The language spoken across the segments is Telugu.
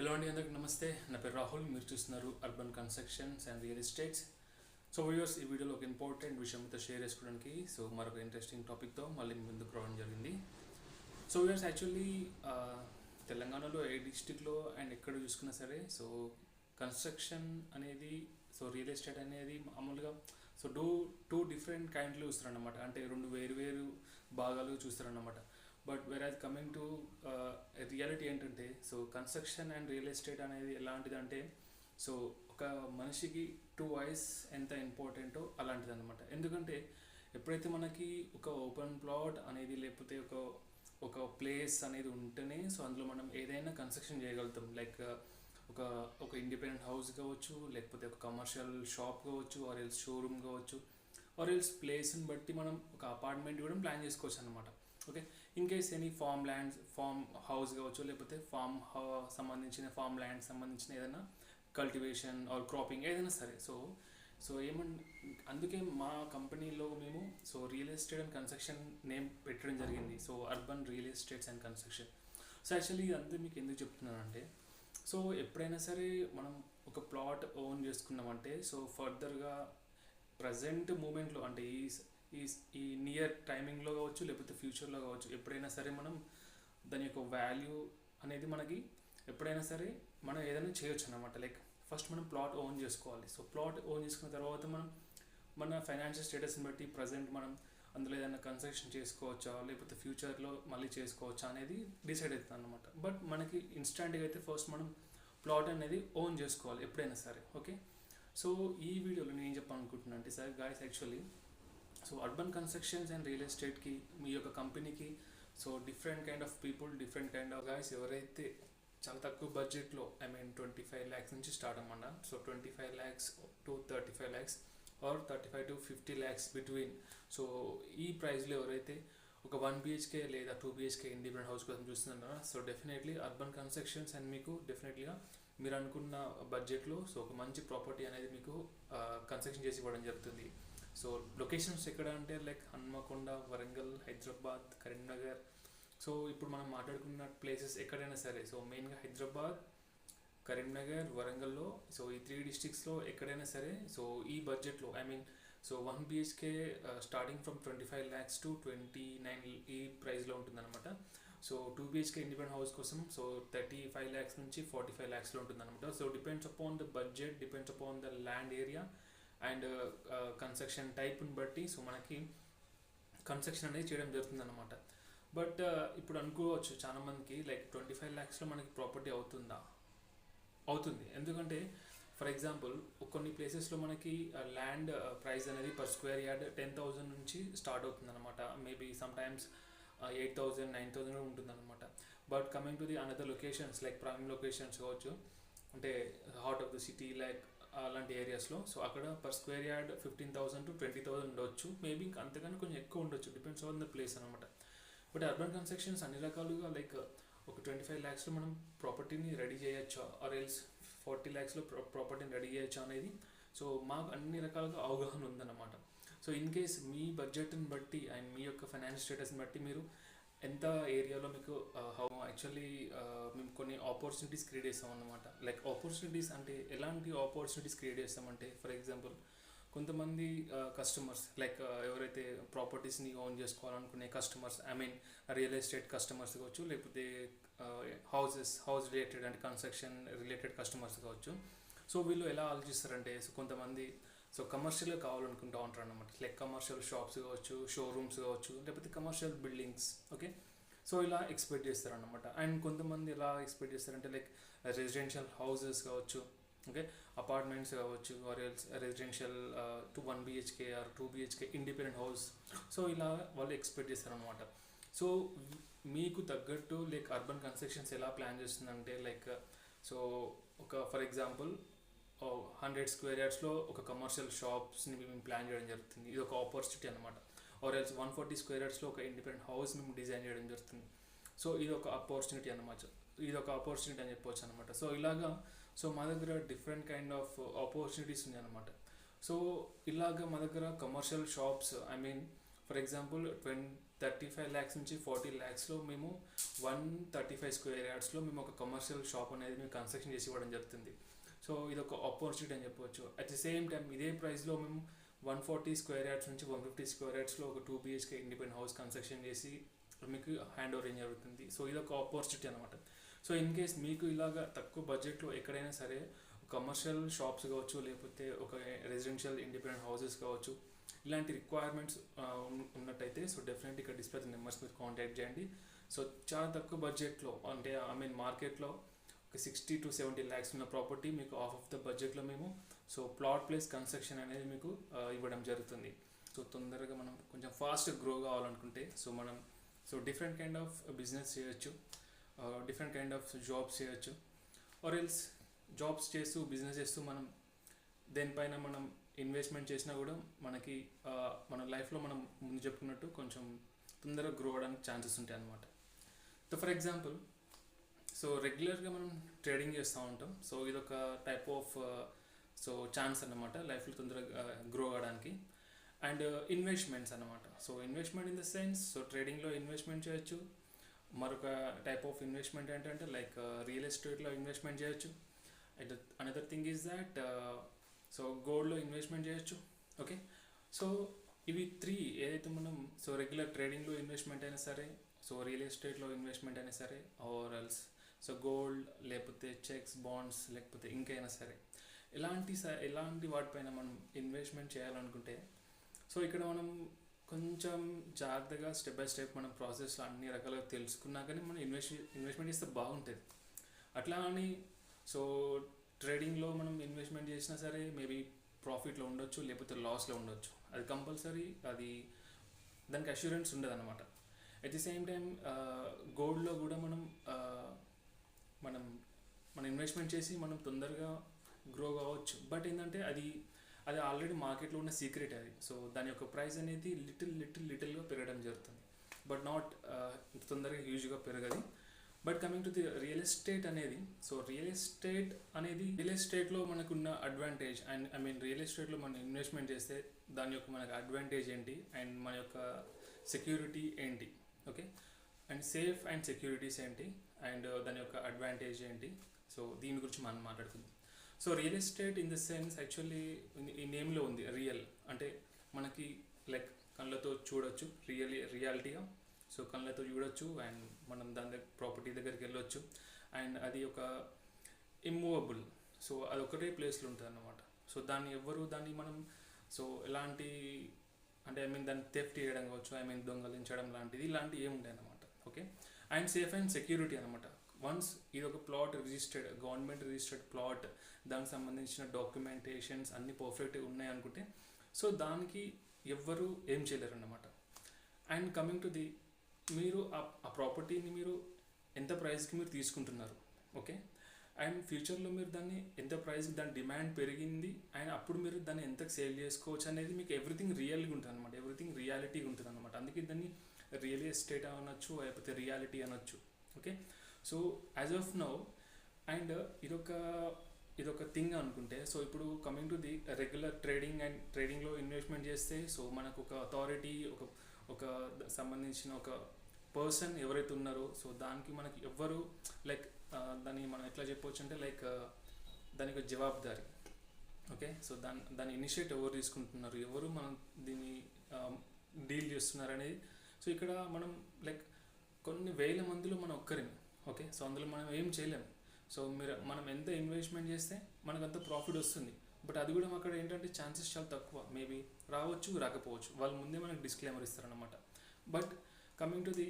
హలో అండి, అందరికి నమస్తే. నా పేరు రాహుల్. మీరు చూస్తున్నారు urban constructions and real estates. So viewers, ఈ వీడియోలో ఒక ఇంపార్టెంట్ విషయంతో షేర్ చేసుకోవడానికి మరొక ఇంట్రెస్టింగ్ టాపిక్తో మళ్ళీ ముందుకు రావడం జరిగింది. సో వ్యూవర్స్, యాక్చువల్లీ తెలంగాణలో ఏ డిస్టిక్లో అండ్ ఎక్కడ చూసుకున్నా సరే కన్స్ట్రక్షన్ అనేది రియల్ ఎస్టేట్ అనేది మామూలుగా టూ డిఫరెంట్ కైండ్లో చూస్తారన్నమాట. అంటే రెండు వేరు భాగాలు చూస్తారన్నమాట. బట్ వెరాజ్ కమింగ్ టు రియాలిటీ ఏంటంటే కన్స్ట్రక్షన్ అండ్ రియల్ ఎస్టేట్ అనేది ఎలాంటిదంటే ఒక మనిషికి 2 ఐస్ ఎంత ఇంపార్టెంటో అలాంటిది అనమాట. ఎందుకంటే ఎప్పుడైతే మనకి ఒక ఓపెన్ ప్లాట్ అనేది లేకపోతే ఒక ప్లేస్ అనేది ఉంటేనే అందులో మనం ఏదైనా కన్స్ట్రక్షన్ చేయగలుగుతాం. లైక్ ఒక ఇండిపెండెంట్ హౌస్ కావచ్చు, లేకపోతే ఒక కమర్షియల్ షాప్ కావచ్చు, ఆర్ ఎల్స్ షోరూమ్ కావచ్చు, ఆర్ ఎల్స్ ప్లేస్ని బట్టి మనం ఒక అపార్ట్మెంట్ కూడా ప్లాన్ చేసుకోవచ్చు అనమాట. Okay, in case any farm house కావచ్చు, లేకపోతే సంబంధించిన ఫామ్ ల్యాండ్ సంబంధించిన ఏదైనా కల్టివేషన్ ఆర్ క్రాపింగ్ ఏదైనా సరే. అందుకే మా కంపెనీలో మేము real estate and construction name పెట్టడం జరిగింది. Urban real estates and construction. Actually ఇదంతా మీకు ఎందుకు చెప్తున్నానంటే ఎప్పుడైనా సరే మనం ఒక ప్లాట్ ఓన్ చేసుకున్నామంటే ఫర్దర్గా ప్రజెంట్ మూమెంట్లో అంటే ఈ నియర్ టైమింగ్లో కావచ్చు, లేకపోతే ఫ్యూచర్లో కావచ్చు, ఎప్పుడైనా సరే మనం దాని యొక్క వాల్యూ అనేది మనకి ఎప్పుడైనా సరే మనం ఏదైనా చేయొచ్చు అన్నమాట. లైక్ ఫస్ట్ మనం ప్లాట్ ఓన్ చేసుకోవాలి. ప్లాట్ ఓన్ చేసుకున్న తర్వాత మనం మన ఫైనాన్షియల్ స్టేటస్ని బట్టి ప్రజెంట్ మనం అందులో ఏదైనా కన్స్ట్రక్షన్ చేసుకోవచ్చా, లేకపోతే ఫ్యూచర్లో మళ్ళీ చేసుకోవచ్చా అనేది డిసైడ్ అవుతుంది అనమాట. బట్ మనకి ఇన్స్టాంట్గా అయితే ఫస్ట్ మనం ప్లాట్ అనేది ఓన్ చేసుకోవాలి ఎప్పుడైనా సరే. ఓకే, ఈ వీడియోలో నేను ఏం చెప్పాలనుకుంటున్నాను అంటే sir guys, actually urban constructions and real ఎస్టేట్కి మీ యొక్క కంపెనీకి different kind of people, different kind of guys ఎవరైతే చాలా తక్కువ బడ్జెట్లో 25 lakhs నుంచి స్టార్ట్ అన్నమాట. 25 lakhs to 35 lakhs or 35 to 50 lakhs between. ఈ ప్రైస్లో ఎవరైతే ఒక 1 BHK లేదా 2 BHK ఇండిపెండెంట్ హౌస్ కోసం చూస్తున్నారో డెఫినెట్లీ అర్బన్ కన్స్ట్రక్షన్స్ అండ్ మీకు డెఫినెట్లీగా మీరు అనుకున్న బడ్జెట్లో ఒక మంచి ప్రాపర్టీ అనేది మీకు కన్స్ట్రక్షన్ చేసి ఇవ్వడం జరుగుతుంది. లొకేషన్స్ ఎక్కడ అంటే లైక్ హన్మకొండ, వరంగల్, హైదరాబాద్, కరీంనగర్. ఇప్పుడు మనం మాట్లాడుకున్న ప్లేసెస్ ఎక్కడైనా సరే మెయిన్గా హైదరాబాద్, కరీంనగర్, వరంగల్లో ఈ 3 districtsలో ఎక్కడైనా సరే ఈ బడ్జెట్లో 1 BHK starting from 25 lakhs to 29 ఈ ప్రైస్లో ఉంటుందన్నమాట. 2 BHK ఇండిపెండెంట్ హౌస్ కోసం 35 lakhs నుంచి 45 lakhsలో ఉంటుందన్నమాట. Depends upon the budget, depends upon the land area and construction టైప్ని బట్టి మనకి కన్స్ట్రక్షన్ అనేది చేయడం జరుగుతుంది అనమాట. బట్ ఇప్పుడు అనుకోవచ్చు చాలామందికి లైక్ 25 lakhsలో మనకి ప్రాపర్టీ అవుతుంది. ఎందుకంటే ఫర్ ఎగ్జాంపుల్ కొన్ని ప్లేసెస్లో మనకి ల్యాండ్ ప్రైస్ అనేది పర్ స్క్వేర్ యార్డ్ 10,000 నుంచి స్టార్ట్ అవుతుంది అనమాట. మేబీ సమ్ టైమ్స్ 8,000, 9,000 ఉంటుందన్నమాట. But coming to the another locations like prime locations కావచ్చు, అంటే heart of the city like అలాంటి ఏరియాస్లో అక్కడ పర్ స్క్వేర్ యార్డ్ 15,000 to 20,000 ఉండొచ్చు. మేబీ ఇంకా అంతకన్నా కొంచెం ఎక్కువ ఉండొచ్చు, డిపెండ్స్ ఆన్ ద ప్లేస్ అనమాట. బట్ అర్బన్ కన్స్ట్రక్షన్స్ అన్ని రకాలుగా లైక్ ఒక 25 lakhsలో మనం ప్రాపర్టీని రెడీ చేయొచ్చా, ఆర్ ఎల్స్ 40 lakhsలో ప్రాపర్టీని రెడీ చేయొచ్చా అనేది మాకు అన్ని రకాలుగా అవగాహన ఉందన్నమాట. ఇన్ కేస్ మీ బడ్జెట్ని బట్టి అండ్ మీ యొక్క ఫైనాన్షియల్ స్టేటస్ని బట్టి మీరు ఎంత ఏరియాలో మీకు యాక్చువల్లీ మేము కొన్ని ఆపర్చునిటీస్ క్రియేట్ చేస్తాం అన్నమాట. లైక్ ఆపర్చునిటీస్ అంటే ఎలాంటి ఆపర్చునిటీస్ క్రియేట్ చేస్తామంటే ఫర్ ఎగ్జాంపుల్ కొంతమంది కస్టమర్స్ లైక్ ఎవరైతే ప్రాపర్టీస్ని ఓన్ చేసుకోవాలనుకునే కస్టమర్స్, రియల్ ఎస్టేట్ కస్టమర్స్ కావచ్చు, లేకపోతే హౌస్ రిలేటెడ్ అంటే కన్స్ట్రక్షన్ రిలేటెడ్ కస్టమర్స్ కావచ్చు. వీళ్ళు ఎలా ఆలోచిస్తారంటే కొంతమంది కమర్షియల్గా కావాలనుకుంటూ ఉంటారు అనమాట. లైక్ కమర్షియల్ షాప్స్ కావచ్చు, షోరూమ్స్ కావచ్చు, లేకపోతే కమర్షియల్ బిల్డింగ్స్. ఓకే, ఇలా ఎక్స్పెక్ట్ చేస్తారనమాట. అండ్ కొంతమంది ఎలా ఎక్స్పెక్ట్ చేస్తారంటే లైక్ రెసిడెన్షియల్ హౌసెస్ కావచ్చు, ఓకే, అపార్ట్మెంట్స్ కావచ్చు, or else residential 1 BHK or 2 BHK independent house. ఇలా వాళ్ళు ఎక్స్పెక్ట్ చేస్తారనమాట. మీకు తగ్గట్టు లైక్ అర్బన్ కన్స్ట్రక్షన్స్ ఎలా ప్లాన్ చేస్తుందంటే లైక్ ఒక ఫర్ ఎగ్జాంపుల్ 100 square yardsలో ఒక కమర్షియల్ షాప్స్ని మేము ప్లాన్ చేయడం జరుగుతుంది. ఇది ఒక ఆపర్చునిటీ అనమాట. ఆర్ ఎల్స్ 140 square yardsలో ఒక ఇండిపెండెంట్ హౌస్ మేము డిజైన్ చేయడం జరుగుతుంది. ఇది ఒక ఆపర్చునిటీ అనమాట. ఇది ఒక ఆపర్చునిటీ అని చెప్పవచ్చు అనమాట. ఇలాగా మా దగ్గర డిఫరెంట్ కైండ్ ఆఫ్ ఆపర్చునిటీస్ ఉన్నాయి అనమాట. ఇలాగా మా దగ్గర commercial shops for example 35 lakhs నుంచి 40 lakhsలో మేము 135 square yardsలో మేము ఒక కమర్షియల్ షాప్ అనేది మేము కన్స్ట్రక్షన్ చేసి ఇవ్వడం జరుగుతుంది. సో ఇది ఒక ఆపర్చునిటీ అని చెప్పవచ్చు. అట్ ది సేమ్ టైం ఇదే ప్రైస్లో మేము 140 square yards నుంచి 150 square yardsలో ఒక 2 BHK ఇండిపెండెంట్ హౌస్ కన్స్ట్రక్షన్ చేసి మీకు హ్యాండ్ ఓవర్ ఏం జరుగుతుంది. సో ఇది ఒక ఆపర్చునిటీ అనమాట. సో ఇన్ కేస్ మీకు ఇలాగా తక్కువ బడ్జెట్లో ఎక్కడైనా సరే కమర్షియల్ షాప్స్ కావచ్చు, లేకపోతే ఒక రెసిడెన్షియల్ ఇండిపెండెంట్ హౌసెస్ కావచ్చు, ఇలాంటి రిక్వైర్మెంట్స్ ఉన్నట్టయితే సో డెఫినెట్లీ ఇక్కడ డిస్ప్లే నెంబర్స్ మీరు కాంటాక్ట్ చేయండి. సో చాలా తక్కువ బడ్జెట్లో, అంటే మార్కెట్లో ఒక 60 to 70 lakhs ఉన్న ప్రాపర్టీ మీకు ఆఫ్ ద బడ్జెట్లో మేము సో ప్లాట్ ప్లేస్ కన్స్ట్రక్షన్ అనేది మీకు ఇవ్వడం జరుగుతుంది. సో తొందరగా మనం కొంచెం ఫాస్ట్ గ్రో కావాలనుకుంటే so different kind of business చేయొచ్చు, డిఫరెంట్ కైండ్ ఆఫ్ జాబ్స్ చేయొచ్చు, ఆర్ ఎల్స్ జాబ్స్ చేస్తూ బిజినెస్ చేస్తూ మనం దేనిపైన మనం ఇన్వెస్ట్మెంట్ చేసినా కూడా మనకి మన లైఫ్లో మనం ముందు చెప్పుకున్నట్టు కొంచెం తొందరగా గ్రో అవ్వడానికి ఛాన్సెస్ ఉంటాయి అన్నమాట. సో ఫర్ ఎగ్జాంపుల్, సో రెగ్యులర్గా మనం ట్రేడింగ్ చేస్తూ ఉంటాం. సో ఇదొక టైప్ ఆఫ్ సో ఛాన్స్ అన్నమాట లైఫ్లో తొందరగా గ్రో అవ్వడానికి. అండ్ ఇన్వెస్ట్మెంట్స్ అన్నమాట. So investment in the sense, so ట్రేడింగ్లో ఇన్వెస్ట్మెంట్ చేయొచ్చు. మరొక టైప్ ఆఫ్ ఇన్వెస్ట్మెంట్ ఏంటంటే లైక్ రియల్ ఎస్టేట్లో ఇన్వెస్ట్మెంట్ చేయొచ్చు. And another thing is that so గోల్డ్లో ఇన్వెస్ట్మెంట్ చేయొచ్చు. ఓకే, సో ఇవి 3 ఏదైతే మనం సో రెగ్యులర్ ట్రేడింగ్లో ఇన్వెస్ట్మెంట్ అయినా సరే, సో రియల్ ఎస్టేట్లో ఇన్వెస్ట్మెంట్ అయినా సరే, ఆర్ ఎల్స్ సో గోల్డ్, లేకపోతే చెక్స్, బాండ్స్, లేకపోతే ఇంకైనా సరే ఎలాంటి వాటిపైన మనం ఇన్వెస్ట్మెంట్ చేయాలనుకుంటే సో ఇక్కడ మనం కొంచెం జాగ్రత్తగా స్టెప్ బై స్టెప్ మనం ప్రాసెస్లో అన్ని రకాలుగా తెలుసుకున్నా కానీ మనం ఇన్వెస్ట్మెంట్ చేస్తే బాగుంటుంది. అట్లా అని సో ట్రేడింగ్లో మనం ఇన్వెస్ట్మెంట్ చేసినా సరే మేబీ ప్రాఫిట్లో ఉండొచ్చు, లేకపోతే లాస్లో ఉండొచ్చు. అది కంపల్సరీ, అది దానికి అష్యూరెన్స్ ఉండదు అనమాట. అట్ ది సేమ్ టైం గోల్డ్లో కూడా మనం ఇన్వెస్ట్మెంట్ చేసి మనం తొందరగా గ్రో కావచ్చు. బట్ ఏంటంటే అది ఆల్రెడీ మార్కెట్లో ఉన్న సీక్రెట్ అది. సో దాని యొక్క ప్రైస్ అనేది లిటిల్గా పెరగడం జరుగుతుంది, బట్ నాట్ తొందరగా హ్యూజ్గా పెరగదు. But coming to the real estate అనేది, సో రియల్ ఎస్టేట్లో మనకున్న అడ్వాంటేజ్ అండ్ రియల్ ఎస్టేట్లో మనం ఇన్వెస్ట్మెంట్ చేస్తే దాని యొక్క మనకు అడ్వాంటేజ్ ఏంటి అండ్ మన యొక్క సెక్యూరిటీ ఏంటి, okay, and safe and securities ఏంటి అండ్ దాని యొక్క అడ్వాంటేజ్ ఏంటి, సో దీని గురించి మనం మాట్లాడుకుందాం. So real estate in the sense actually ఈ నేమ్లో ఉంది రియల్, అంటే మనకి లైక్ కళ్ళతో చూడొచ్చు, రియాలిటీగా, సో కళ్ళతో చూడొచ్చు అండ్ మనం దాని దగ్గర ప్రాపర్టీ దగ్గరికి వెళ్ళొచ్చు. అండ్ అది ఒక ఇమ్మూవబుల్, సో అది ఒకటే ప్లేస్లో ఉంటుంది అన్నమాట. సో దాన్ని మనం సో ఎలాంటి అంటే దాన్ని థెఫ్ట్ చేయడం కావచ్చు, దొంగలించడం ఇలాంటివి ఏముంటాయి అన్నమాట. Okay, and safe and security అనమాట. వన్స్ ఇది ఒక plot registered, government registered plot, దానికి సంబంధించిన డాక్యుమెంటేషన్స్ అన్నీ పర్ఫెక్ట్గా ఉన్నాయి అనుకుంటే సో దానికి ఎవ్వరు ఏం చేయలేరు అన్నమాట. అండ్ కమింగ్ టు ది, మీరు ఆ ప్రాపర్టీని మీరు ఎంత ప్రైస్కి మీరు తీసుకుంటున్నారు, ఓకే, అండ్ ఫ్యూచర్లో మీరు దాన్ని ఎంత ప్రైస్కి దాని డిమాండ్ పెరిగింది అండ్ అప్పుడు మీరు దాన్ని ఎంతకు సేల్ చేసుకోవచ్చు అనేది మీకు ఎవ్రీథింగ్ రియల్గా ఉంటుంది అనమాట, ఎవ్రీథింగ్ రియాలిటీగా ఉంటుంది అనమాట. అందుకే దాన్ని రియల్ ఎస్టేట్ అనొచ్చు, లేకపోతే రియాలిటీ అనొచ్చు. Okay, so as of now and ఇదొక థింగ్ అనుకుంటే, సో ఇప్పుడు కమింగ్ టు ది రెగ్యులర్ ట్రేడింగ్లో ఇన్వెస్ట్మెంట్ చేస్తే సో మనకు ఒక అథారిటీ, ఒక సంబంధించిన ఒక పర్సన్ ఎవరైతే ఉన్నారో సో దానికి మనకి ఎవ్వరు లైక్ దాన్ని మనం ఎట్లా చెప్పవచ్చు అంటే లైక్ దానికి జవాబుదారి. ఓకే, సో దాని ఇనిషియేట్ ఎవరు తీసుకుంటున్నారు, ఎవరు మనం దీన్ని డీల్ చేస్తున్నారు అనేది. సో ఇక్కడ మనం లైక్ కొన్ని వేల మందిలో మనం ఒక్కరిని, ఓకే, సో అందులో మనం ఏం చేయలేము. సో మనం ఎంత ఇన్వెస్ట్మెంట్ చేస్తే మనకు అంత ప్రాఫిట్ వస్తుంది, బట్ అది కూడా అక్కడ ఏంటంటే ఛాన్సెస్ చాలా తక్కువ, మేబీ రావచ్చు రాకపోవచ్చు, వాళ్ళు ముందే మనకు డిస్క్లైమర్ ఇస్తారనమాట. But coming to the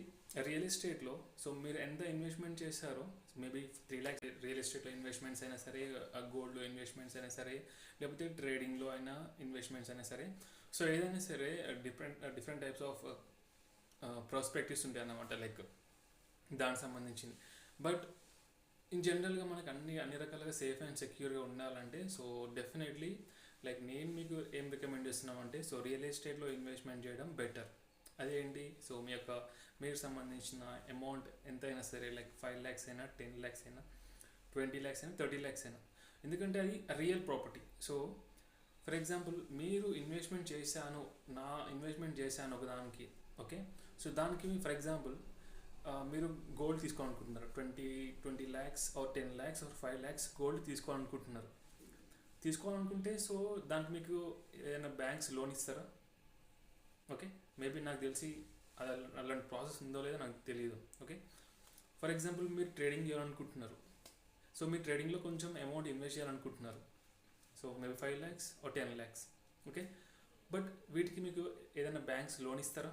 real ఎస్టేట్లో సో మీరు ఎంత ఇన్వెస్ట్మెంట్ చేశారో, మేబీ 3 lakhs రియల్ ఎస్టేట్లో ఇన్వెస్ట్మెంట్స్ అయినా సరే, గోల్డ్లో ఇన్వెస్ట్మెంట్స్ అయినా సరే, లేకపోతే ట్రేడింగ్లో అయినా ఇన్వెస్ట్మెంట్స్ అయినా సరే, సో ఏదైనా సరే డిఫరెంట్ టైప్స్ ఆఫ్ ప్రాస్పెక్టివ్స్ ఉంటాయి అన్నమాట లైక్ దానికి సంబంధించింది. బట్ ఇన్ జనరల్గా మనకు అన్ని రకాలుగా సేఫ్ అండ్ సెక్యూర్గా ఉండాలంటే సో డెఫినెట్లీ లైక్ నేను మీకు ఏం రికమెండ్ చేస్తున్నామంటే సో రియల్ ఎస్టేట్లో ఇన్వెస్ట్మెంట్ చేయడం బెటర్. అదేంటి, సో మీరు సంబంధించిన అమౌంట్ ఎంతైనా సరే లైక్ 5 lakhs అయినా, 10 lakhs అయినా, 20 lakhs అయినా, 30 lakhs అయినా, ఎందుకంటే అది real property. So for example మీరు ఇన్వెస్ట్మెంట్ చేశాను ఒకదానికి, ఓకే, సో దానికి ఫర్ ఎగ్జాంపుల్ మీరు గోల్డ్ తీసుకోవాలనుకుంటున్నారు 20 lakhs or 10 lakhs or 5 lakhs gold తీసుకోవాలనుకుంటే సో దానికి మీకు ఏదైనా బ్యాంక్స్ లోన్ ఇస్తారా? ఓకే, మేబీ నాకు తెలిసి అలాంటి ప్రాసెస్ ఉందో లేదో నాకు తెలియదు. ఓకే, ఫర్ ఎగ్జాంపుల్ మీరు ట్రేడింగ్ చేయాలనుకుంటున్నారు, సో మీ ట్రేడింగ్లో కొంచెం అమౌంట్ ఇన్వెస్ట్ చేయాలనుకుంటున్నారు, so maybe 5 lakhs or 10 lakhs. Okay, but వీటికి మీకు ఏదైనా బ్యాంక్స్ లోన్ ఇస్తారా?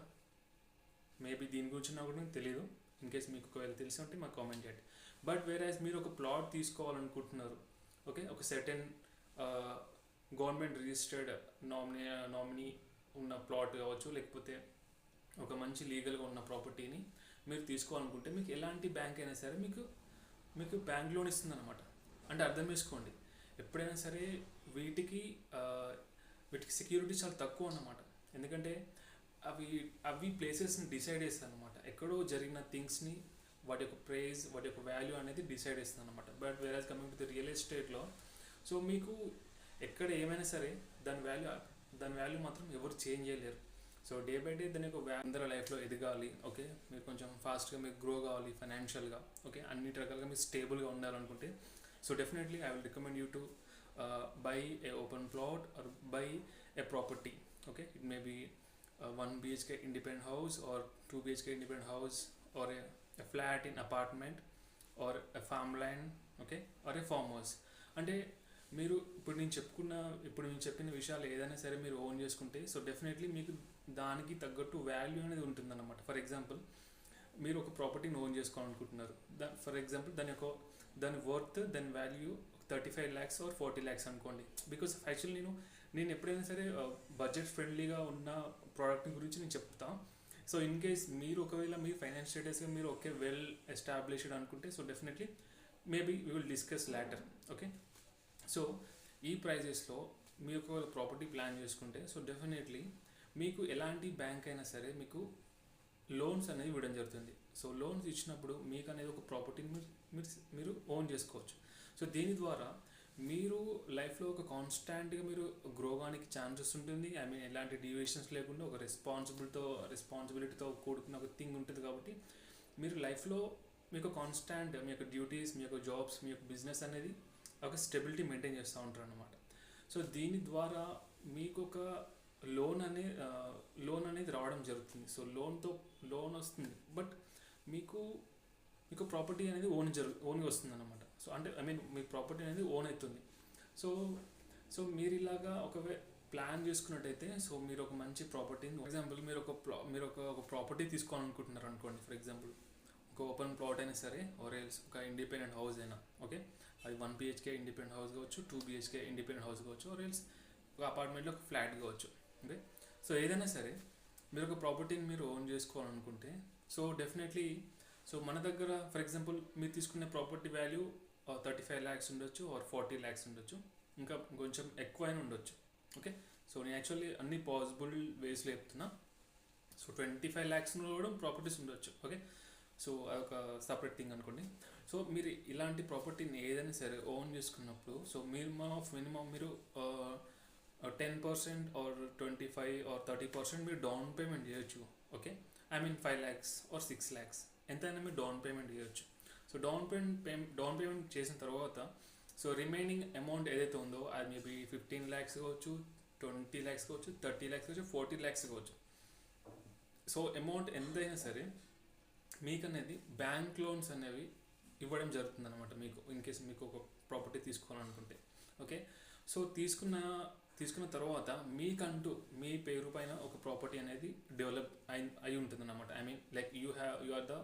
మేబీ దీని గురించి నాకు కూడా తెలియదు. ఇన్ కేస్ మీకు ఒకవేళ తెలిసి ఉంటే మాకు కామెంట్ చేయండి. బట్ వేరేస్ మీరు ఒక ప్లాట్ తీసుకోవాలనుకుంటున్నారు, ఓకే, ఒక సర్టెన్ గవర్నమెంట్ రిజిస్టర్డ్ నామినీ ఉన్న ప్లాట్ కావచ్చు, లేకపోతే ఒక మంచి లీగల్గా ఉన్న ప్రాపర్టీని మీరు తీసుకోవాలనుకుంటే మీకు ఎలాంటి బ్యాంక్ అయినా సరే మీకు బ్యాంక్ లోన్ ఇస్తుంది అనమాట. అంటే అర్థం చేసుకోండి, ఎప్పుడైనా సరే వీటికి సెక్యూరిటీ చాలా తక్కువ అన్నమాట. ఎందుకంటే అవి ప్లేసెస్ని డిసైడ్ చేస్తాయి అనమాట. ఎక్కడో జరిగిన థింగ్స్ని వాటి యొక్క ప్రైజ్, వాటి యొక్క వాల్యూ అనేది డిసైడ్ చేస్తుంది అనమాట. But whereas coming to the real ఎస్టేట్లో సో మీకు ఎక్కడ ఏమైనా సరే దాని వాల్యూ మాత్రం ఎవరు చేంజ్ చేయలేరు. సో డే బై డే దాని యొక్క అందరి లైఫ్లో ఎదగాలి, ఓకే, మీరు కొంచెం ఫాస్ట్గా మీకు గ్రో కావాలి ఫైనాన్షియల్గా, ఓకే, అన్ని రకాలుగా మీరు స్టేబుల్గా ఉండాలనుకుంటే so definitely I will recommend you to buy a open plot or buy a property. Okay, it may be a 1 BHK independent house or 2 BHK independent house or a flat in apartment or a farmland, okay, or a farmhouse. అంటే మీరు ఇప్పుడు నేను చెప్పిన విషయాలు ఏదైనా సరే మీరు ఓన్ చేసుకుంటే సో డెఫినెట్లీ మీకు దానికి తగ్గట్టు వాల్యూ అనేది ఉంటుందన్నమాట. ఫర్ ఎగ్జాంపుల్ మీరు ఒక ప్రాపర్టీని ఓన్ చేసుకోవాలనుకుంటున్నారు, ఫర్ ఎగ్జాంపుల్ దాని వర్త్, దాని వాల్యూ 35 lakhs ఆర్ 40 lakhs అనుకోండి. బికాస్ యాక్చువల్లీ నేను ఎప్పుడైనా సరే బడ్జెట్ ఫ్రెండ్లీగా ఉన్న ప్రోడక్ట్ గురించి నేను చెప్తాను. సో ఇన్ కేస్ మీరు ఒకవేళ మీ ఫైనాన్స్ స్టేటస్గా మీరు ఓకే వెల్ ఎస్టాబ్లిష్డ్ అనుకుంటే so definitely maybe we will discuss later. Okay, so ఈ ప్రైజెస్లో మీరు ఒకవేళ ప్రాపర్టీ ప్లాన్ చేసుకుంటే సో డెఫినెట్లీ మీకు ఎలాంటి బ్యాంక్ అయినా సరే మీకు లోన్స్ అనేది ఇవ్వడం జరుగుతుంది. సో లోన్స్ ఇచ్చినప్పుడు మీకు అనేది ఒక ప్రాపర్టీని మీరు ఓన్ చేసుకోవచ్చు. సో దీని ద్వారా మీరు లైఫ్లో ఒక కాన్స్టాంట్గా మీరు గ్రో కానికి ఛాన్సెస్ ఉంటుంది. ఐ మీన్ ఎలాంటి డీవియేషన్స్ లేకుండా ఒక రెస్పాన్సిబిలిటీతో కూడుకున్న ఒక థింగ్ ఉంటుంది. కాబట్టి మీరు లైఫ్లో మీకు కాన్స్టాంట్ మీ యొక్క డ్యూటీస్, మీ యొక్క జాబ్స్, మీ యొక్క బిజినెస్ అనేది ఒక స్టెబిలిటీ మెయింటైన్ చేస్తూ ఉంటారు అన్నమాట. సో దీని ద్వారా మీకు ఒక లోన్ అనేది రావడం జరుగుతుంది. సో లోన్ వస్తుంది, బట్ మీకు ప్రాపర్టీ అనేది ఓన్గా వస్తుంది అన్నమాట. సో అంటే ఐ మీన్ మీ ప్రాపర్టీ అనేది ఓన్ అవుతుంది. సో మీరు ఇలాగా ఒకవేళ ప్లాన్ చేసుకున్నట్టయితే సో మీరు ఒక మంచి ప్రాపర్టీని, ఫర్ ఎగ్జాంపుల్ మీరు ఒక ప్రాపర్టీ తీసుకోవాలనుకుంటున్నారు అనుకోండి. ఫర్ ఎగ్జాంపుల్ ఒక ఓపెన్ ప్లాట్ అయినా సరే ఆర్ ఎల్స్ ఒక ఇండిపెండెంట్ హౌస్ అయినా, ఓకే, అది 1 BHK ఇండిపెండెంట్ హౌస్ కావచ్చు, 2 BHK ఇండిపెండెంట్ హౌస్ కావచ్చు, ఆర్ ఎల్స్ ఒక అపార్ట్మెంట్లో ఒక ఫ్లాట్ కావచ్చు. ఓకే, సో ఏదైనా సరే మీరు ఒక ప్రాపర్టీని మీరు ఓన్ చేసుకోవాలనుకుంటే సో డెఫినెట్లీ సో మన దగ్గర ఫర్ ఎగ్జాంపుల్ మీరు తీసుకునే ప్రాపర్టీ వాల్యూ 35 lakhs ఉండొచ్చు ఆర్ 40 lakhs ఉండొచ్చు, ఇంకా కొంచెం ఎక్కువైనా ఉండొచ్చు. ఓకే, సో నేను యాక్చువల్లీ అన్ని పాసిబుల్ వేస్లో చెప్తున్నా. సో 25 lakhs కూడా ప్రాపర్టీస్ ఉండొచ్చు. ఓకే, సో అదొక సపరేట్ థింగ్ అనుకోండి. సో మీరు ఇలాంటి ప్రాపర్టీని ఏదైనా సరే ఓన్ చేసుకున్నప్పుడు సో మినిమం మీరు 10% ఆర్ 25 ఆర్ 30% మీరు డౌన్ పేమెంట్ చేయొచ్చు. Okay, I mean 5 lakhs or 6 lakhs ఎంతైనా మీరు డౌన్ పేమెంట్ చేయొచ్చు. సో డౌన్ పేమెంట్ చేసిన తర్వాత సో రిమైనింగ్ అమౌంట్ ఏదైతే ఉందో అది మేబీ 15 lakhs కావచ్చు, 20 lakhs కావచ్చు, 30 lakhs కావచ్చు, 40 lakhs కావచ్చు. సో అమౌంట్ ఎంతైనా సరే మీకు అనేది బ్యాంక్ లోన్స్ అనేవి ఇవ్వడం జరుగుతుంది అనమాట. మీకు ఇన్ కేస్ మీకు ఒక ప్రాపర్టీ తీసుకోవాలనుకుంటే. ఓకే, సో తీసుకున్న తర్వాత మీకంటూ మీ పేరు పైన ఒక ప్రాపర్టీ అనేది డెవలప్ అయి ఉంటుంది అన్నమాట. I mean like you are the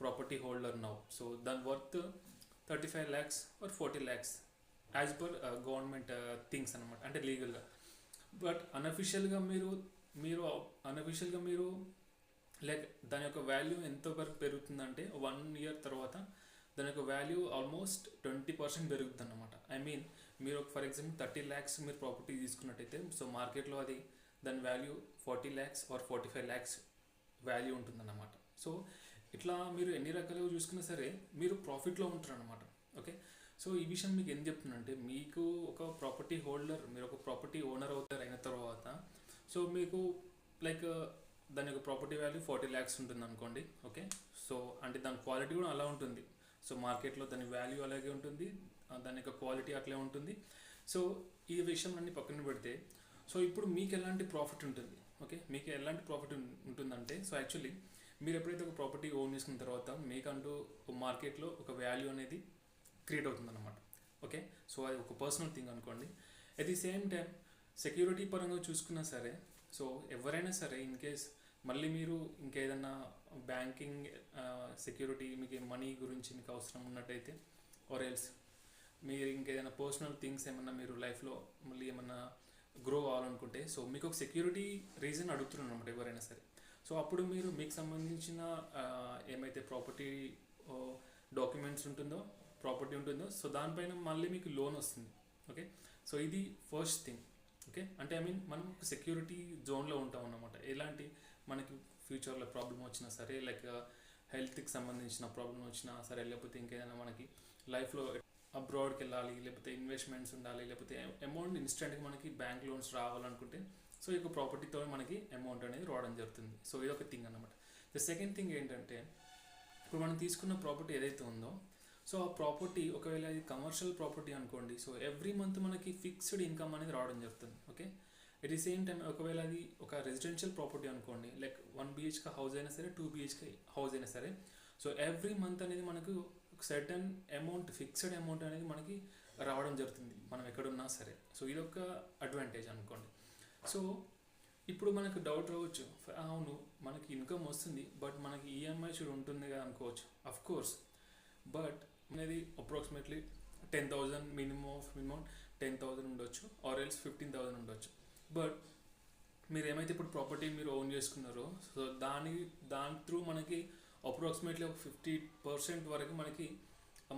property holder now. So దాని worth 35 lakhs or 40 lakhs as per government things అనమాట, అంటే లీగల్గా. బట్ అన్అఫిషియల్గా మీరు లైక్ దాని యొక్క వాల్యూ ఎంతవరకు పెరుగుతుందంటే 1 year తర్వాత దాని యొక్క వాల్యూ ఆల్మోస్ట్ 20% పెరుగుతుంది అన్నమాట. ఐ మీన్ మీరు ఫర్ ఎగ్జాంపుల్ 30 lakhs మీరు ప్రాపర్టీ తీసుకున్నట్టయితే సో మార్కెట్లో అది దాని value 40 lakhs or 45 lakhs value ఉంటుందన్నమాట. సో ఇట్లా మీరు ఎన్ని రకాలుగా చూసుకున్నా సరే మీరు ప్రాఫిట్లో ఉంటారు అనమాట. ఓకే, సో ఈ విషయం మీకు ఏం చెప్తుందంటే మీకు ఒక ప్రాపర్టీ హోల్డర్, మీరు ఒక ప్రాపర్టీ ఓనర్ అయిన తర్వాత సో మీకు లైక్ దాని యొక్క ప్రాపర్టీ వాల్యూ 40 lakhs ఉంటుంది అనుకోండి. ఓకే, సో అంటే దాని క్వాలిటీ కూడా అలా ఉంటుంది. సో మార్కెట్లో దాని వాల్యూ అలాగే ఉంటుంది, దాని యొక్క క్వాలిటీ అట్లే ఉంటుంది. సో ఈ విషయం అన్ని పక్కన పెడితే, సో ఇప్పుడు మీకు ఎలాంటి ప్రాఫిట్ ఉంటుంది? ఓకే, మీకు ఎలాంటి ప్రాఫిట్ ఉంటుందంటే, సో యాక్చువల్లీ మీరు ఎప్పుడైతే ఒక ప్రాపర్టీ ఓన్ చేసుకున్న తర్వాత మీకంటూ మార్కెట్లో ఒక వాల్యూ అనేది క్రియేట్ అవుతుంది అనమాట. ఓకే, సో అది ఒక పర్సనల్ థింగ్ అనుకోండి. At the same time security పరంగా చూసుకున్నా సరే, సో ఎవరైనా సరే ఇన్ కేస్ మళ్ళీ మీరు ఇంకేదన్నా బ్యాంకింగ్ సెక్యూరిటీ, మీకు మనీ గురించి మీకు అవసరం ఉన్నట్టయితే, ఆర్ ఎల్స్ మీరు ఇంకేదైనా పర్సనల్ థింగ్స్ ఏమన్నా మీరు లైఫ్లో మళ్ళీ ఏమన్నా గ్రో అవ్వాలనుకుంటే, సో మీకు ఒక సెక్యూరిటీ రీజన్ అడుగుతున్నారు అనమాట ఎవరైనా సరే. సో అప్పుడు మీరు మీకు సంబంధించిన ఏమైతే ప్రాపర్టీ డాక్యుమెంట్స్ ఉంటుందో, ప్రాపర్టీ ఉంటుందో, సో దానిపైన మళ్ళీ మీకు లోన్ వస్తుంది. ఓకే, సో ఇది ఫస్ట్ థింగ్. ఓకే, అంటే ఐ మీన్ మనం ఒక సెక్యూరిటీ జోన్లో ఉంటాం అన్నమాట. ఎలాంటి మనకి ఫ్యూచర్లో ప్రాబ్లం వచ్చినా సరే, లైక్ హెల్త్కి సంబంధించిన ప్రాబ్లం వచ్చినా సరే, లేకపోతే ఇంకేదైనా మనకి లైఫ్లో అబ్రాడ్కి వెళ్ళాలి, లేకపోతే ఇన్వెస్ట్మెంట్స్ ఉండాలి, లేకపోతే అమౌంట్ ఇన్స్టెంట్గా మనకి బ్యాంక్ లోన్స్ రావాలనుకుంటే, సో ఈ ప్రాపర్టీతో మనకి అమౌంట్ అనేది రావడం జరుగుతుంది. సో ఇది ఒక థింగ్ అనమాట. ద సెకండ్ థింగ్ ఏంటంటే, ఇప్పుడు మనం తీసుకున్న ప్రాపర్టీ ఏదైతే ఉందో, సో ఆ ప్రాపర్టీ ఒకవేళ ఇది కమర్షియల్ ప్రాపర్టీ అనుకోండి, సో ఎవ్రీ మంత్ మనకి ఫిక్స్డ్ ఇన్కమ్ అనేది రావడం జరుగుతుంది. Okay, at the same time ఒకవేళ అది ఒక రెసిడెన్షియల్ ప్రాపర్టీ అనుకోండి, లైక్ 1 BHK హౌస్ అయినా సరే, 2 BHK హౌస్ అయినా సరే, సో ఎవ్రీ మంత్ అనేది మనకు ఒక సర్టన్ అమౌంట్, ఫిక్స్డ్ అమౌంట్ అనేది మనకి రావడం జరుగుతుంది మనం ఎక్కడున్నా సరే. సో ఇదొక అడ్వాంటేజ్ అనుకోండి. సో ఇప్పుడు మనకు డౌట్ రావచ్చు, అవును మనకి ఇన్కమ్ వస్తుంది బట్ మనకి ఈఎంఐ షుడ్ ఉంటుంది కదా అనుకోవచ్చు. అఫ్ కోర్స్, బట్ అనేది అప్రాక్సిమేట్లీ 10,000 మినిమం 10,000 ఉండొచ్చు, ఆర్ ఎల్స్ 15,000 ఉండొచ్చు. బట్ మీరు ఏమైతే ఇప్పుడు ప్రాపర్టీ మీరు ఓన్ చేసుకున్నారో, సో దాని త్రూ మనకి అప్రాక్సిమేట్లీ ఒక 50% వరకు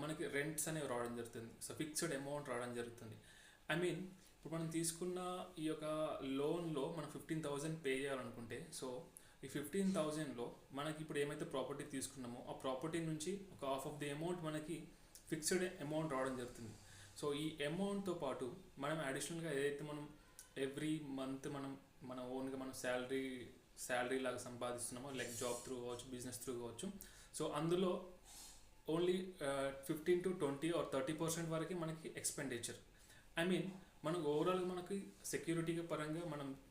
మనకి రెంట్స్ అనేవి రావడం జరుగుతుంది. సో ఫిక్స్డ్ అమౌంట్ రావడం జరుగుతుంది. ఐ మీన్ ఇప్పుడు మనం తీసుకున్న ఈ యొక్క లోన్లో మనం 15,000 పే చేయాలనుకుంటే, సో ఈ 15,000లో మనకి ఇప్పుడు ఏమైతే ప్రాపర్టీ తీసుకున్నామో ఆ ప్రాపర్టీ నుంచి ఒక హాఫ్ ఆఫ్ ది అమౌంట్ మనకి ఫిక్స్డ్ అమౌంట్ రావడం జరుగుతుంది. సో ఈ అమౌంట్తో పాటు మనం అడిషనల్గా ఏదైతే మనం ఎవ్రీ మంత్ మన ఓన్గా మనం శాలరీ లాగా సంపాదిస్తున్నామో, లైక్ జాబ్ త్రూ కావచ్చు, బిజినెస్ త్రూ కావచ్చు, సో అందులో ఓన్లీ 15 to 20 or 30% వరకు మనకి ఎక్స్పెండిచర్. ఐ మీన్ మనకు ఓవరాల్గా మనకి సెక్యూరిటీ పరంగా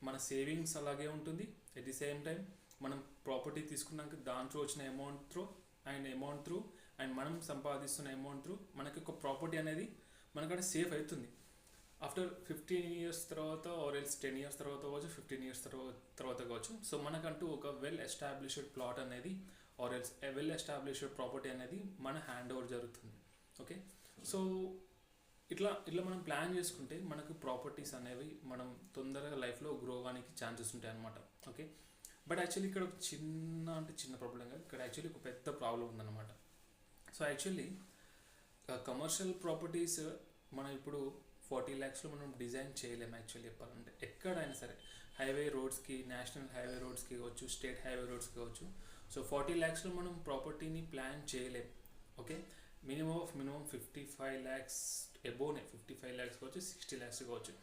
మన సేవింగ్స్ అలాగే ఉంటుంది. ఎట్ ది సేమ్ టైం మనం ప్రాపర్టీ తీసుకున్నాక దాంట్లో వచ్చిన అమౌంట్ త్రూ అండ్ మనం సంపాదిస్తున్న అమౌంట్ త్రూ మనకి ఒక ప్రాపర్టీ అనేది మనకంటే సేఫ్ అవుతుంది. ఆఫ్టర్ 15 years తర్వాత, ఆర్ ఎల్స్ 10 years తర్వాత కావచ్చు, 15 years తర్వాత కావచ్చు, సో మనకంటూ ఒక వెల్ ఎస్టాబ్లిష్డ్ ప్లాట్ అనేది, or else well established property అనేది మన హ్యాండ్ ఓవర్ జరుగుతుంది. ఓకే, సో ఇట్లా మనం ప్లాన్ చేసుకుంటే మనకు ప్రాపర్టీస్ అనేవి మనం తొందరగా లైఫ్లో గ్రో అవ్వడానికి ఛాన్సెస్ ఉంటాయి అన్నమాట. ఓకే, బట్ యాక్చువల్లీ ఇక్కడ ఒక చిన్న ప్రాబ్లం కాదు, ఇక్కడ యాక్చువల్లీ ఒక పెద్ద ప్రాబ్లం ఉందన్నమాట. సో యాక్చువల్లీ కమర్షియల్ ప్రాపర్టీస్ మనం ఇప్పుడు 40 lakhsలో మనం డిజైన్ చేయలేము. యాక్చువల్లీ చెప్పాలంటే ఎక్కడైనా సరే, హైవే రోడ్స్కి, నేషనల్ హైవే రోడ్స్కి కావచ్చు, స్టేట్ హైవే రోడ్స్కి కావచ్చు, సో 40 lakhsలో మనం ప్రాపర్టీని ప్లాన్ చేయలేము. ఓకే, మినిమం 55 lakhs అబోవ్నే, 55 lakhs కావచ్చు, 60 lakhs కావచ్చు.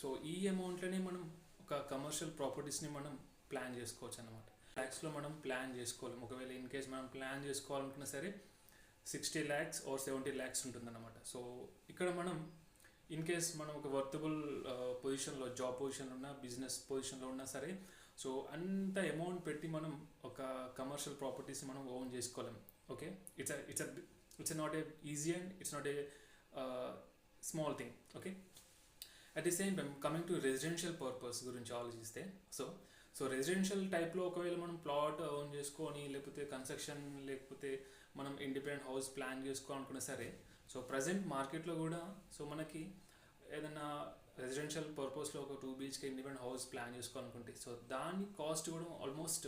సో ఈ అమౌంట్లోనే మనం ఒక కమర్షియల్ ప్రాపర్టీస్ని మనం ప్లాన్ చేసుకోవచ్చు అనమాట. లాక్స్లో మనం ప్లాన్ చేసుకోలేము. ఒకవేళ ఇన్ కేస్ మనం ప్లాన్ చేసుకోవాలనుకున్నా సరే 60 lakhs or 70 lakhs ఉంటుందన్నమాట. సో ఇక్కడ మనం ఇన్ కేస్ మనం ఒక వర్తబుల్ పొజిషన్లో, జాబ్ పొజిషన్లో ఉన్నా, బిజినెస్ పొజిషన్లో ఉన్నా సరే, సో అంత అమౌంట్ పెట్టి మనం ఒక కమర్షియల్ ప్రాపర్టీస్ మనం ఓన్ చేసుకోలేము. Okay, it's not a easy and it's not a small thing. Okay, at the same time coming to residential purpose గురించి ఆలోచిస్తే, సో రెసిడెన్షియల్ టైప్లో ఒకవేళ మనం ప్లాట్ ఓన్ చేసుకొని, లేకపోతే కన్స్ట్రక్షన్, లేకపోతే మనం ఇండిపెండెంట్ హౌస్ ప్లాన్ చేసుకోవాలనుకున్నా సరే, సో ప్రజెంట్ మార్కెట్లో కూడా సో మనకి ఏదైనా రెసిడెన్షియల్ పర్పస్లో ఒక 2 BHK ఇండిపెండెంట్ హౌస్ ప్లాన్ చేసుకోవాలనుకుంటే, సో దాని కాస్ట్ కూడా almost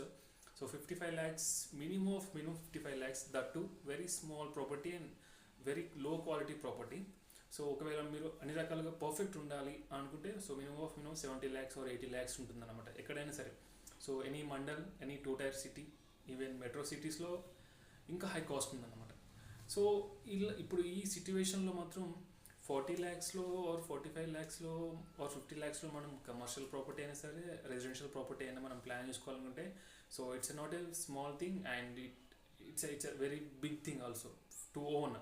so 55 lakhs, minimum 55 lakhs, that to very small property and very low quality property. So ఒకవేళ మీరు అన్ని రకాలుగా పర్ఫెక్ట్ ఉండాలి అనుకుంటే, so minimum 70 lakhs or 80 lakhs ఉంటుందన్నమాట ఎక్కడైనా సరే. So any mandal, any 2-tier city, even metro సిటీస్లో ఇంకా హై కాస్ట్ ఉందన్నమాట. సో ఇప్పుడు ఈ సిచ్యువేషన్లో మాత్రం 40 lakhsలో ఆర్ 45 lakhsలో ఆర్ 50 lakhsలో మనం కమర్షియల్ ప్రాపర్టీ అయినా సరే, రెసిడెన్షియల్ ప్రాపర్టీ అయినా మనం ప్లాన్ చేసుకోవాలనుకుంటే so it's not a small thing and it's a very big thing also to own.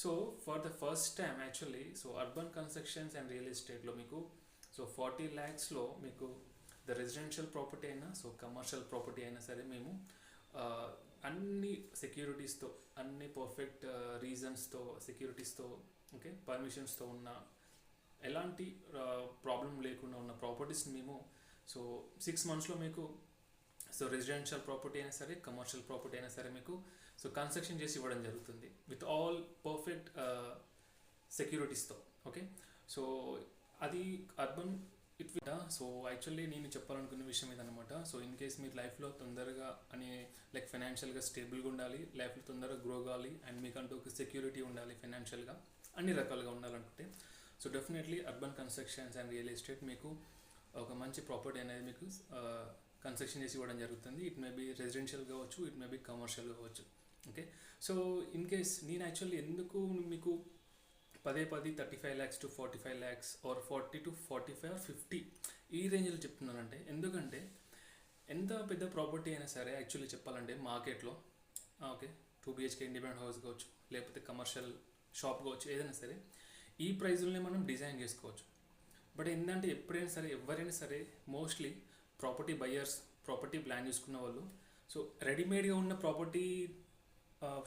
So for the first time actually so urban constructions and real ఎస్టేట్లో మీకు సో 40 lakhsలో మీకు ద రెసిడెన్షియల్ ప్రాపర్టీ అయినా సో కమర్షియల్ ప్రాపర్టీ అయినా సరే మేము అన్ని సెక్యూరిటీస్తో అన్ని పర్ఫెక్ట్ రీజన్స్తో సెక్యూరిటీస్తో ఓకే పర్మిషన్స్తో ఉన్న ఎలాంటి ప్రాబ్లం లేకుండా ఉన్న ప్రాపర్టీస్ని మేము సో 6 monthsలో మీకు సో రెసిడెన్షియల్ ప్రాపర్టీ అయినా సరే కమర్షియల్ ప్రాపర్టీ అయినా సరే మీకు సో కన్స్ట్రక్షన్ చేసి ఇవ్వడం జరుగుతుంది విత్ ఆల్ పర్ఫెక్ట్ సెక్యూరిటీస్తో ఓకే. సో అది అర్బన్ సో యాక్చువల్లీ నేను చెప్పాలనుకున్న విషయం ఇదనమాట. సో ఇన్ కేస్ మీరు లైఫ్లో తొందరగా అని లైక్ ఫైనాన్షియల్గా స్టేబుల్గా ఉండాలి, లైఫ్లో తొందరగా గ్రో కావాలి అండ్ మీకంటూ ఒక సెక్యూరిటీ ఉండాలి ఫైనాన్షియల్గా అన్ని రకాలుగా ఉండాలనుకుంటే so definitely urban constructions and real estate మీకు ఒక మంచి ప్రాపర్టీ అనేది మీకు కన్స్ట్రక్షన్ చేసి ఇవ్వడం జరుగుతుంది. ఇట్ మే బీ రెసిడెన్షియల్ కావచ్చు, ఇట్ మే బీ కమర్షియల్ కావచ్చు ఓకే. సో ఇన్ కేస్ నేను యాక్చువల్లీ ఎందుకు మీకు 35 lakhs to 45 lakhs or 40 to 45 or 50 ఈ రేంజ్లో చెప్తున్నానంటే ఎందుకంటే ఎంత పెద్ద ప్రాపర్టీ అయినా సరే యాక్చువల్లీ చెప్పాలంటే మార్కెట్లో ఓకే 2 BHK ఇండిపెండెంట్ హౌస్ కావచ్చు లేకపోతే కమర్షియల్ షాప్ కావచ్చు ఏదైనా సరే ఈ ప్రైజ్లోనే మనం డిజైన్ చేసుకోవచ్చు. బట్ ఏంటంటే ఎప్పుడైనా సరే ఎవరైనా సరే mostly property buyers property plan చేసుకున్న వాళ్ళు సో రెడీమేడ్గా ఉన్న ప్రాపర్టీ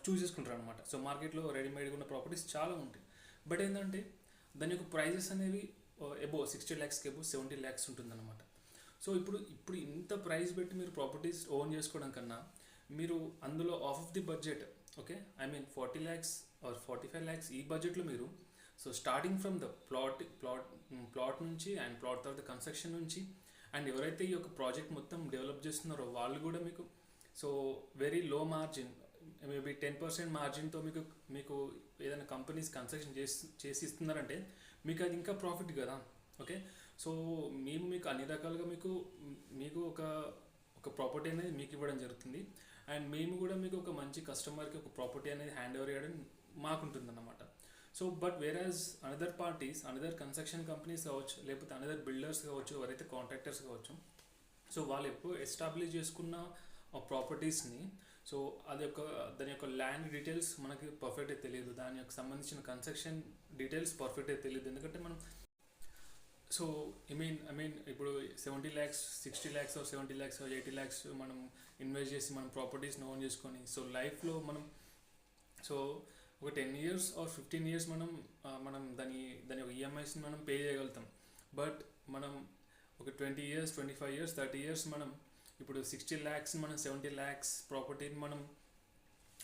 చూస్ చేసుకుంటారు అనమాట. సో మార్కెట్లో రెడీమేడ్గా ఉన్న ప్రాపర్టీస్ చాలా ఉంటాయి. బట్ ఏంటంటే దాని యొక్క ప్రైజెస్ అనేవి అబోవ్ 60 lakhs అబోవ్ 70 lakhs ఉంటుందన్నమాట. సో ఇప్పుడు ఇంత ప్రైస్ పెట్టి మీరు ప్రాపర్టీస్ ఓన్ చేసుకోవడం కన్నా మీరు అందులో off the budget okay I mean 40 lakhs or 45 lakhs ఈ బడ్జెట్లో మీరు so starting from the plot నుంచి అండ్ ప్లాట్ తర్వాత కన్స్ట్రక్షన్ నుంచి అండ్ ఎవరైతే ఈ యొక్క ప్రాజెక్ట్ మొత్తం డెవలప్ చేస్తున్నారో వాళ్ళు కూడా మీకు so very low margin maybe 10% మార్జిన్తో మీకు ఏదైనా కంపెనీస్ కన్స్ట్రక్షన్ చేసి ఇస్తున్నారంటే మీకు అది ఇంకా ప్రాఫిట్ కదా ఓకే. సో మేము మీకు అన్ని రకాలుగా మీకు ఒక ప్రాపర్టీ అనేది మీకు ఇవ్వడం జరుగుతుంది అండ్ మేము కూడా మీకు ఒక మంచి కస్టమర్కి ఒక ప్రాపర్టీ అనేది హ్యాండ్ ఓవర్ చేయడం మాకుంటుంది అన్నమాట. So but whereas another parties another construction companies కావచ్చు లేకపోతే అనదర్ బిల్డర్స్ కావచ్చు ఎవరైతే కాంట్రాక్టర్స్ కావచ్చు సో వాళ్ళు ఎప్పుడు ఎస్టాబ్లిష్ చేసుకున్న ప్రాపర్టీస్ని సో దాని యొక్క ల్యాండ్ డీటెయిల్స్ మనకి పర్ఫెక్ట్గా తెలియదు, దాని యొక్క సంబంధించిన కన్స్ట్రక్షన్ డీటెయిల్స్ పర్ఫెక్ట్గా తెలియదు. ఎందుకంటే మనం సో ఐ మీన్ ఇప్పుడు 70 lakhs 60 lakhs or 70 lakhs or 80 lakhs మనం ఇన్వెస్ట్ చేసి మనం ప్రాపర్టీస్ని ఓన్ చేసుకొని సో లైఫ్లో మనం సో ఒక 10 years or 15 years మనం దాని యొక్క ఈఎంఐస్ని మనం పే చేయగలుగుతాం. బట్ మనం ఒక 20 years 25 years 30 years మనం ఇప్పుడు 60 lakhs మనం 70 lakhs ప్రాపర్టీని మనం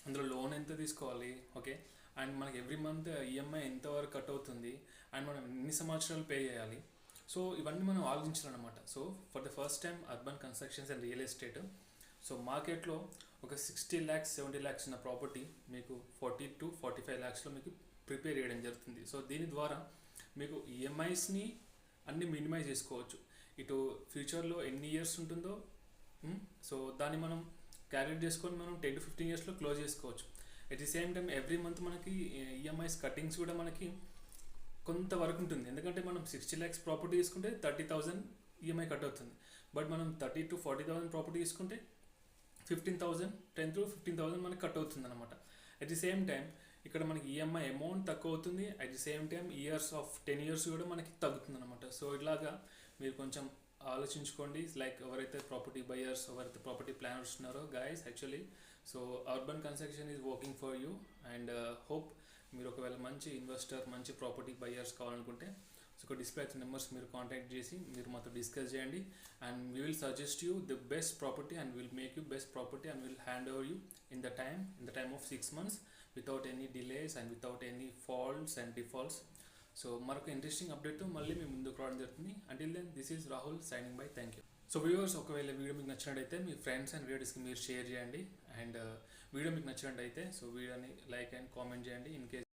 అందులో లోన్ ఎంత తీసుకోవాలి ఓకే అండ్ మనకి ఎవ్రీ మంత్ ఈఎంఐ ఎంతవరకు కట్ అవుతుంది అండ్ మనం ఎన్ని సంవత్సరాలు పే చేయాలి సో ఇవన్నీ మనం ఆలోచించాలన్నమాట. So for the first time urban constructions and real estate so మార్కెట్లో ఒక 60 lakhs 70 lakhs ఉన్న ప్రాపర్టీ మీకు 40 to 45 lakhsలో మీకు ప్రిపేర్ చేయడం జరుగుతుంది. సో దీని ద్వారా మీకు ఈఎంఐస్ని అన్ని మినిమైజ్ చేసుకోవచ్చు. ఇటు ఫ్యూచర్లో ఎన్ని ఇయర్స్ ఉంటుందో సో దాన్ని మనం క్యాలిక్యులేట్ చేసుకొని మనం 10 to 15 yearsలో క్లోజ్ చేసుకోవచ్చు. At the same time every month మనకి ఈఎంఐస్ కటింగ్స్ కూడా మనకి కొంతవరకు ఉంటుంది. ఎందుకంటే మనం 60 lakhs ప్రాపర్టీ తీసుకుంటే 30,000 ఈఎంఐ కట్ అవుతుంది. బట్ మనం 30 to 40,000 ప్రాపర్టీ తీసుకుంటే 10 to 15,000 మనకి కట్ అవుతుంది అనమాట. అట్ ది సేమ్ టైం ఇక్కడ మనకి ఈఎంఐ అమౌంట్ తక్కువ అవుతుంది, at the same time years of 10 years కూడా మనకి తగ్గుతుంది అనమాట. సో ఇలాగా మీరు కొంచెం ఆలోచించుకోండి. లైక్ ఎవరైతే ప్రాపర్టీ బయర్స్ ఎవరైతే ప్రాపర్టీ ప్లానర్స్ ఉన్నారో guys actually so urban construction is working for you and hope మీరు ఒకవేళ మంచి ఇన్వెస్టర్ మంచి ప్రాపర్టీ బయర్స్ కావాలనుకుంటే సో ఒక డిస్ప్లే నెంబర్స్ మీరు కాంటాక్ట్ చేసి మీరు మాతో డిస్కస్ చేయండి and we will suggest you the best property and will make you best property and will hand over you in the time of 6 months without any delays and without any faults and defaults. So మరొక ఇంట్రెస్టింగ్ అప్డేట్తో మళ్ళీ మేము ముందుకు రావడం జరుగుతుంది. Until then this is Rahul signing bye. Thank you. So viewers ఒకవేళ వీడియో మీకు నచ్చినట్టయితే మీ ఫ్రెండ్స్ అండ్ రిలేటివ్స్కి మీరు షేర్ చేయండి అండ్ వీడియో మీకు నచ్చినట్టయితే సో వీడియోని లైక్ అండ్ కామెంట్ చేయండి. In case